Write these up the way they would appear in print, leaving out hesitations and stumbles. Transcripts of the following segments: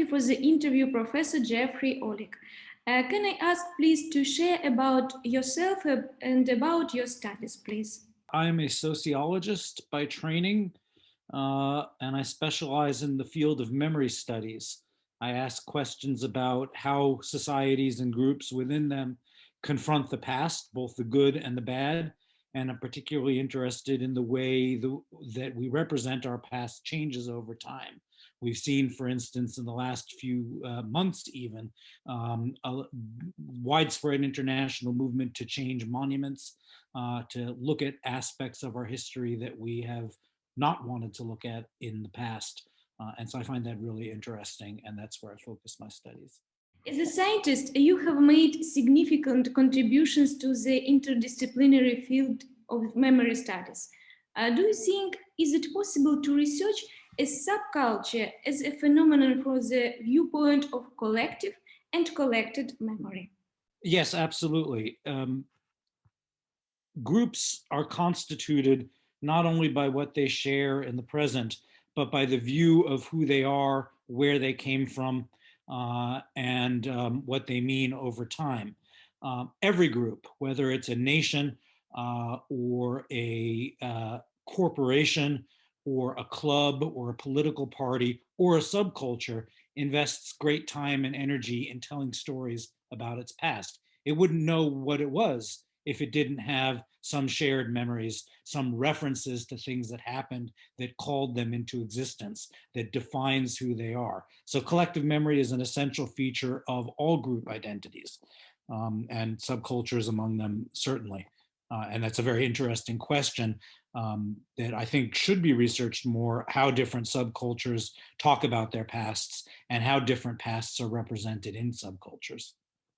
you for the interview, Professor Jeffrey Olick. Can I ask, please, to share about yourself and about your studies, please? I'm a sociologist by training, and I specialize in the field of memory studies. I ask questions about how societies and groups within them confront the past, both the good and the bad, and I'm particularly interested in the way that we represent our past changes over time. We've seen, for instance, in the last few months even, a widespread international movement to change monuments, to look at aspects of our history that we have not wanted to look at in the past. And so I find that really interesting, and that's where I focus my studies. As a scientist, you have made significant contributions to the interdisciplinary field of memory studies. Do you think is it possible to research a subculture as a phenomenon for the viewpoint of collective and collected memory? Yes, absolutely. Groups are constituted not only by what they share in the present, but by the view of who they are, where they came from, and what they mean over time. Every group, whether it's a nation or a corporation or a club or a political party or a subculture, invests great time and energy in telling stories about its past. It wouldn't know what it was if it didn't have some shared memories, some references to things that happened that called them into existence, that defines who they are. So collective memory is an essential feature of all group identities, and subcultures among them certainly. And that's a very interesting question that I think should be researched more, how different subcultures talk about their pasts and how different pasts are represented in subcultures.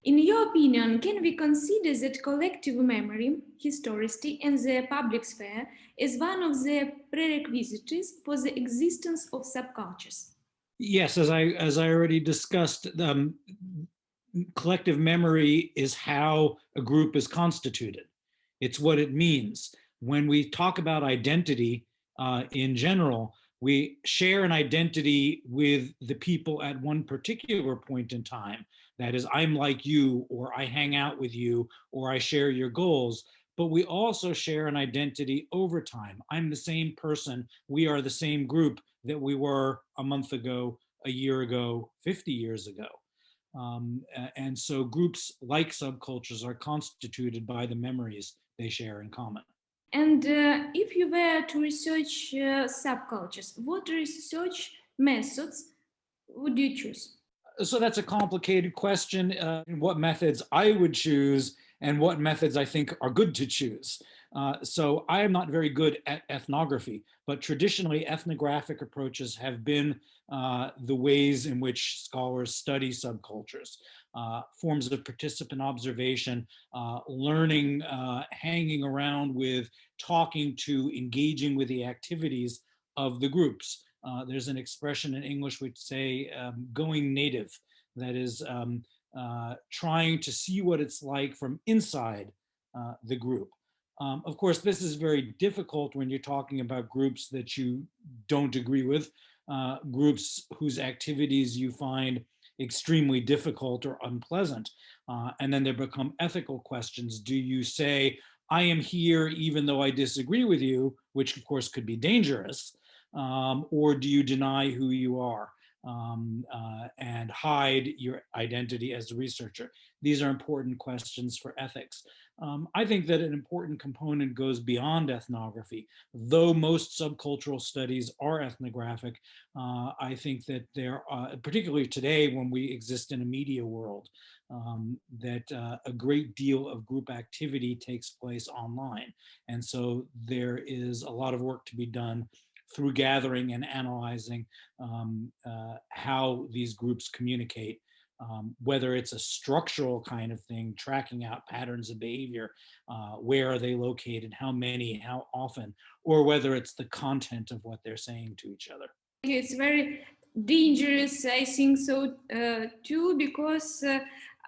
In your opinion, can we consider that collective memory, historicity, and the public sphere is one of the prerequisites for the existence of subcultures? Yes, as I already discussed, collective memory is how a group is constituted. It's what it means. When we talk about identity in general, we share an identity with the people at one particular point in time. That is, I'm like you, or I hang out with you, or I share your goals. But we also share an identity over time. I'm the same person. We are the same group that we were a month ago, a year ago, 50 years ago. And so groups like subcultures are constituted by the memories they share in common. And if you were to research subcultures, what research methods would you choose? So that's a complicated question. What methods I would choose and what methods I think are good to choose. So I am not very good at ethnography, but traditionally ethnographic approaches have been the ways in which scholars study subcultures. Forms of participant observation, learning, hanging around with, talking to, engaging with the activities of the groups. There's an expression in English which say going native, that is trying to see what it's like from inside the group. Of course, this is very difficult when you're talking about groups that you don't agree with, groups whose activities you find extremely difficult or unpleasant. And then there become ethical questions. Do you say, I am here even though I disagree with you, which of course could be dangerous, or do you deny who you are and hide your identity as a researcher? These are important questions for ethics. I think that an important component goes beyond ethnography. Though most subcultural studies are ethnographic, I think that there are, particularly today when we exist in a media world, that a great deal of group activity takes place online. And so there is a lot of work to be done through gathering and analyzing how these groups communicate, whether it's a structural kind of thing, tracking out patterns of behavior, where are they located, how many, how often, or whether it's the content of what they're saying to each other. It's very dangerous, I think so too, because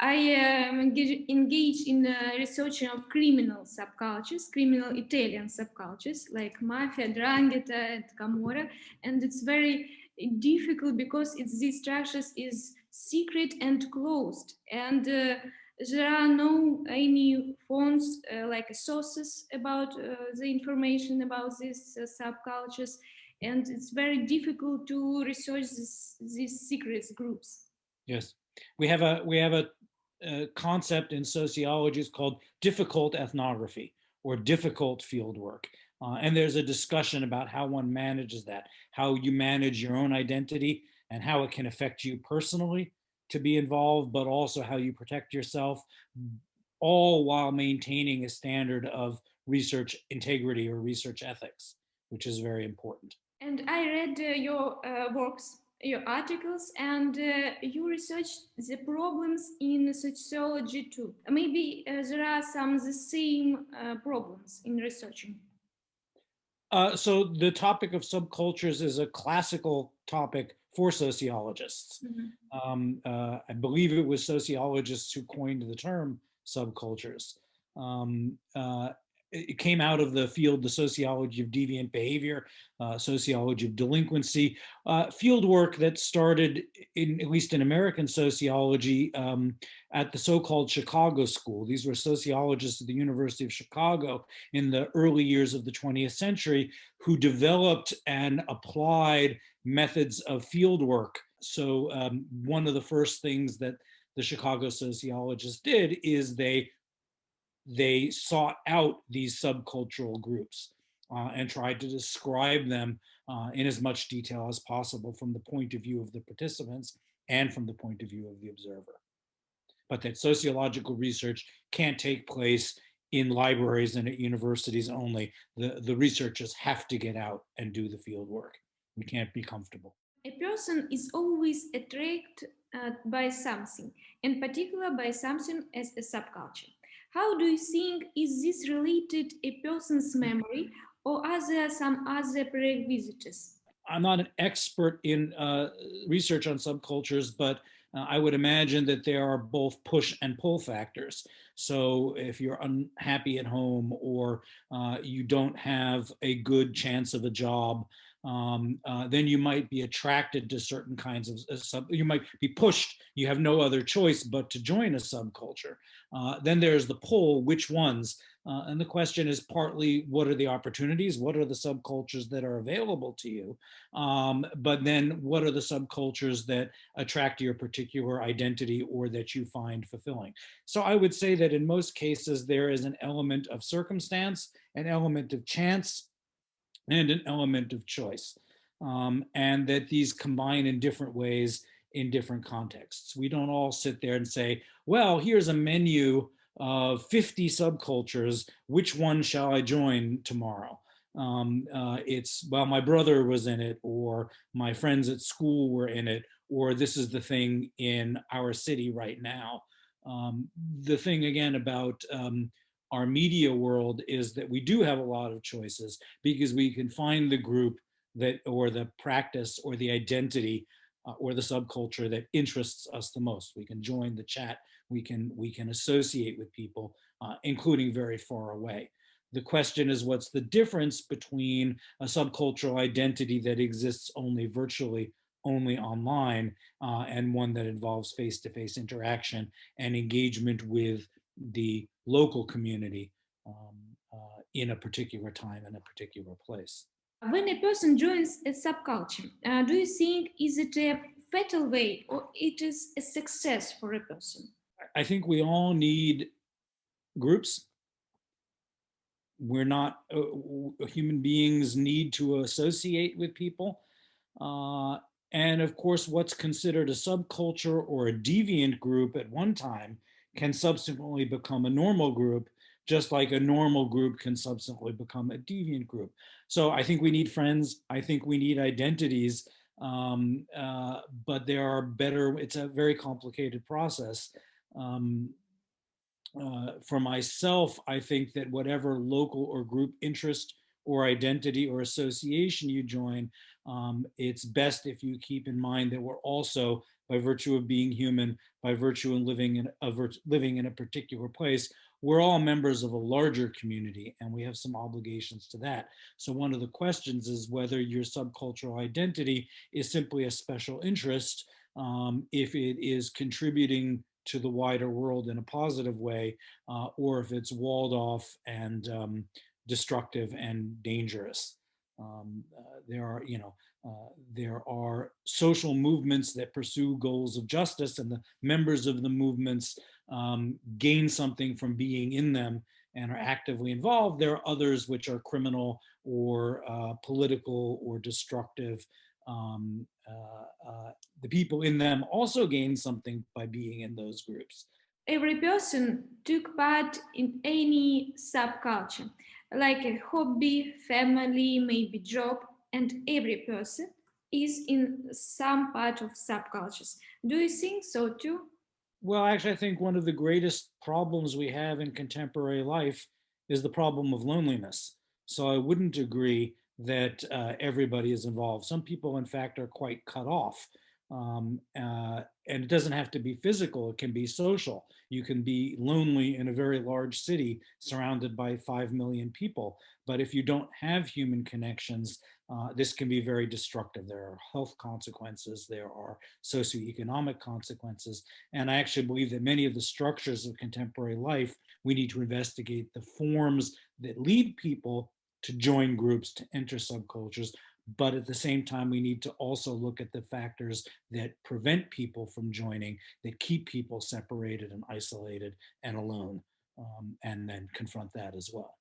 I am engaged in research of criminal subcultures, criminal Italian subcultures like mafia, 'ndrangheta, and camorra, and it's very difficult because these structures is secret and closed, and there are no any fonts like sources about the information about these subcultures, and it's very difficult to research these secret groups. Yes, we have a concept in sociology is called difficult ethnography or difficult fieldwork. And there's a discussion about how one manages that, how you manage your own identity and how it can affect you personally to be involved, but also how you protect yourself, all while maintaining a standard of research integrity or research ethics, which is very important. And I read your works, your articles, and you researched the problems in sociology too. Maybe there are some the same problems in researching. So the topic of subcultures is a classical topic for sociologists. I believe it was sociologists who coined the term subcultures. Um, uh, it came out of the field, the sociology of deviant behavior, sociology of delinquency, field work that started at least in American sociology, at the so-called Chicago School. These were sociologists at the University of Chicago in the early years of the 20th century who developed and applied methods of field work. So one of the first things that the Chicago sociologists did is they sought out these subcultural groups and tried to describe them in as much detail as possible from the point of view of the participants and from the point of view of the observer. But that sociological research can't take place in libraries and at universities only. The researchers have to get out and do the field work. We can't be comfortable. A person is always attracted by something, in particular by something as a subculture. How do you think is this related a person's memory, or are there some other prerequisites? I'm not an expert in research on subcultures, but I would imagine that there are both push and pull factors. So if you're unhappy at home or you don't have a good chance of a job, then you might be attracted to certain kinds of you might be pushed. You have no other choice but to join a subculture. Then there's the pull, which ones? And the question is partly, what are the opportunities? What are the subcultures that are available to you? But then what are the subcultures that attract your particular identity or that you find fulfilling? So I would say that in most cases, there is an element of circumstance, an element of chance, and an element of choice. And that these combine in different ways in different contexts. We don't all sit there and say, well, here's a menu of 50 subcultures, which one shall I join tomorrow? It's, well, my brother was in it, or my friends at school were in it, or this is the thing in our city right now. The thing again about our media world is that we do have a lot of choices because we can find the group that, or the practice, or the identity, or the subculture that interests us the most. We can join the chat. We can associate with people, including very far away. The question is, what's the difference between a subcultural identity that exists only virtually, only online, and one that involves face-to-face interaction and engagement with the local community in a particular time and a particular place? When a person joins a subculture, do you think is it a fatal way or it is a success for a person? I think we all need groups. We're not, human beings need to associate with people. And of course, what's considered a subculture or a deviant group at one time can subsequently become a normal group, just like a normal group can subsequently become a deviant group. So I think we need friends. I think we need identities, but there are better, it's a very complicated process. For myself, I think that whatever local or group interest or identity or association you join, it's best if you keep in mind that we're also, by virtue of being human, by virtue of living in a particular place, we're all members of a larger community and we have some obligations to that. So one of the questions is whether your subcultural identity is simply a special interest, if it is contributing to the wider world in a positive way, or if it's walled off and destructive and dangerous. There are social movements that pursue goals of justice, and the members of the movements gain something from being in them and are actively involved. There are others which are criminal or political or destructive. The people in them also gain something by being in those groups. Every person took part in any subculture, like a hobby, family, maybe job, and every person is in some part of subcultures. Do you think so too? Well, actually, I think one of the greatest problems we have in contemporary life is the problem of loneliness. So I wouldn't agree that everybody is involved. Some people, in fact, are quite cut off. And it doesn't have to be physical, it can be social. You can be lonely in a very large city surrounded by 5 million people. But if you don't have human connections, this can be very destructive. There are health consequences, there are socioeconomic consequences. And I actually believe that many of the structures of contemporary life, we need to investigate the forms that lead people to join groups, to enter subcultures. But at the same time, we need to also look at the factors that prevent people from joining, that keep people separated and isolated and alone, and then confront that as well.